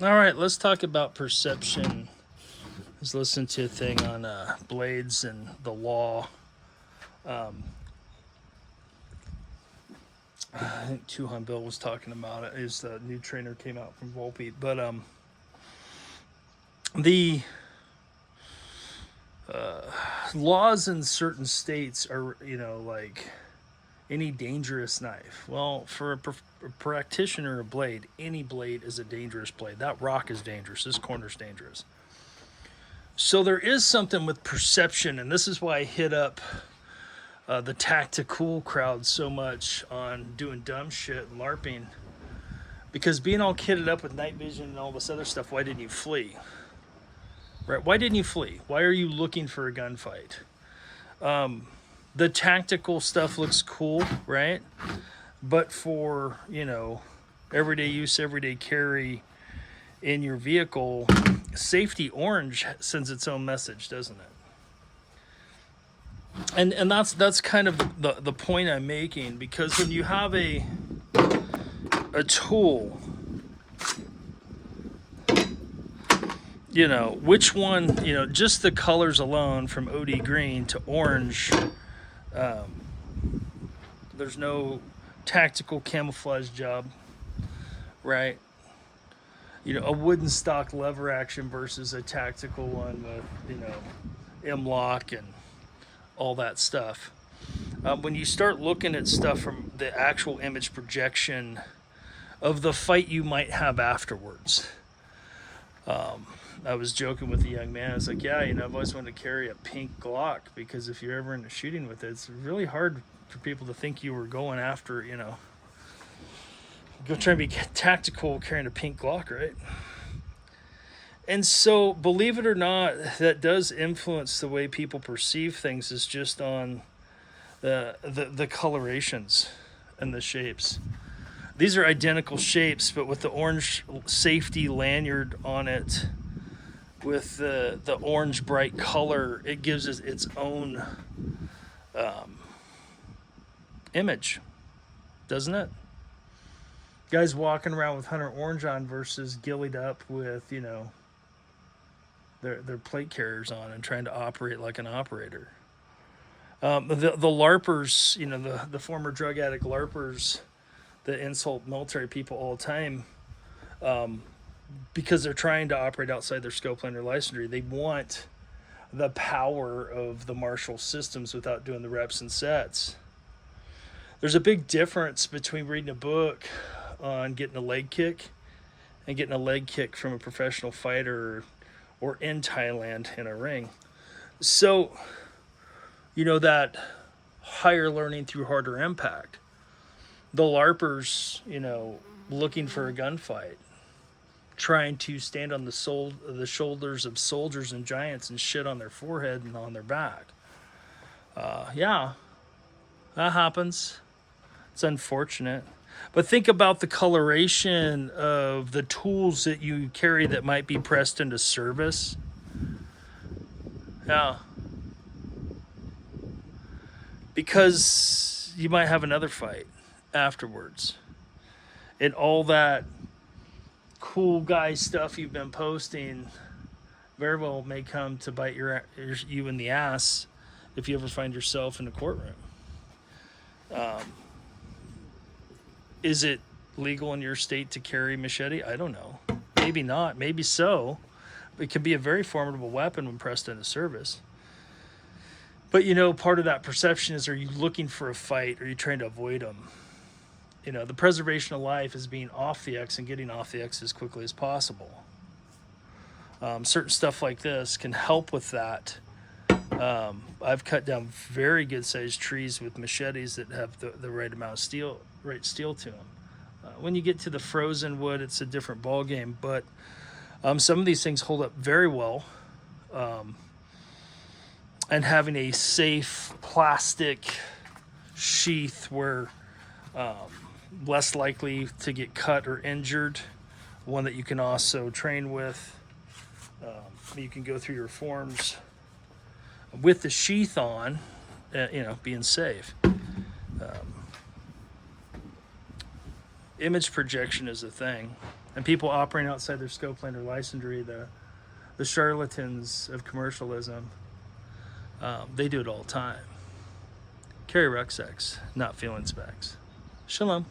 All right, let's talk about perception. I was listening to a thing on blades and the law. I think Tuhan Bill was talking about it. His new trainer came out from Volpe. But the laws in certain states are, like any dangerous knife. Well, for a practitioner, a blade, any blade is a dangerous blade. That rock is dangerous. This corner's dangerous. So there is something with perception, and this is why I hit up the tactical crowd so much on doing dumb shit and LARPing. Because being all kitted up with night vision and all this other stuff, why didn't you flee? Right? Why didn't you flee? Why are you looking for a gunfight? The tactical stuff looks cool, right? But for, everyday use, everyday carry in your vehicle, safety orange sends its own message, doesn't it? And that's kind of the point I'm making, because when you have a tool, which one, just the colors alone from OD green to orange, there's no tactical camouflage job, right? A wooden stock lever action versus a tactical one with, M-lock and all that stuff. When you start looking at stuff from the actual image projection of the fight you might have afterwards, I was joking with a young man. I was like, yeah, I've always wanted to carry a pink Glock, because if you're ever into shooting with it, it's really hard for people to think you were going after, go try and be tactical carrying a pink Glock, right? And so, believe it or not, that does influence the way people perceive things, is just on the colorations and the shapes. These are identical shapes, but with the orange safety lanyard on it, with the orange bright color, it gives it its own image, doesn't it? Guys walking around with Hunter Orange on versus gillied up with, their plate carriers on and trying to operate like an operator. The LARPers, the former drug addict LARPers that insult military people all the time, because they're trying to operate outside their scope line or licensure. They want the power of the martial systems without doing the reps and sets. There's a big difference between reading a book on getting a leg kick and getting a leg kick from a professional fighter or in Thailand in a ring. So, that higher learning through harder impact. The LARPers, looking for a gunfight, trying to stand on the shoulders of soldiers and giants and shit on their forehead and on their back. Yeah, that happens. It's unfortunate. But think about the coloration of the tools that you carry that might be pressed into service. Yeah. Because you might have another fight afterwards. And all that cool guy stuff you've been posting very well may come to bite you in the ass if you ever find yourself in a courtroom. Is it legal in your state to carry machete? I don't know. Maybe not. Maybe so. It can be a very formidable weapon when pressed into service. But, part of that perception is, are you looking for a fight? Or are you trying to avoid them? The preservation of life is being off the X and getting off the X as quickly as possible. Certain stuff like this can help with that. I've cut down very good sized trees with machetes that have the right amount of steel to them. When you get to the frozen wood, it's a different ball game, but some of these things hold up very well. And having a safe plastic sheath where less likely to get cut or injured, one that you can also train with. You can go through your forms with the sheath on, being safe. Image projection is a thing. And people operating outside their scope, land, or licensure, the charlatans of commercialism, they do it all the time. Carry rucksacks, not feeling specs. Shalom.